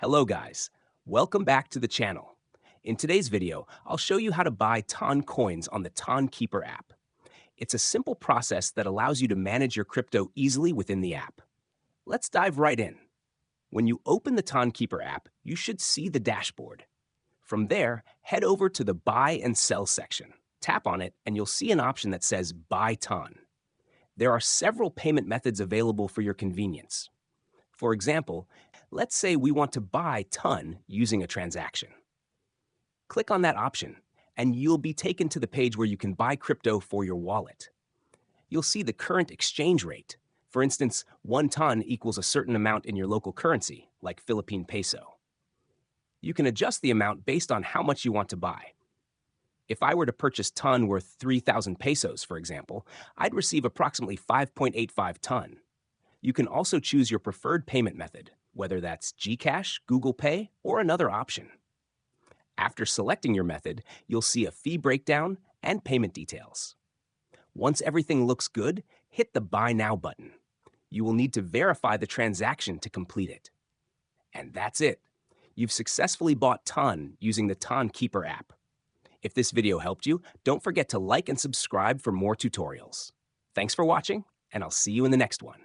Hello guys, welcome back to the channel. In today's video, I'll show you how to buy Ton coins on the Tonkeeper app. It's a simple process that allows you to manage your crypto easily within the app. Let's dive right in. When you open the Tonkeeper app, you should see the dashboard. From there, head over to the Buy and Sell section. Tap on it and you'll see an option that says Buy Ton. There are several payment methods available for your convenience. For example, let's say we want to buy Ton using a transaction. Click on that option, and you'll be taken to the page where you can buy crypto for your wallet. You'll see the current exchange rate. For instance, 1 ton equals a certain amount in your local currency, like Philippine peso. You can adjust the amount based on how much you want to buy. If I were to purchase Ton worth 3,000 pesos, for example, I'd receive approximately 5.85 Ton. You can also choose your preferred payment method, whether that's Gcash, Google Pay, or another option. After selecting your method, you'll see a fee breakdown and payment details. Once everything looks good, hit the Buy Now button. You will need to verify the transaction to complete it. And that's it. You've successfully bought Ton using the Tonkeeper app. If this video helped you, don't forget to like and subscribe for more tutorials. Thanks for watching, and I'll see you in the next one.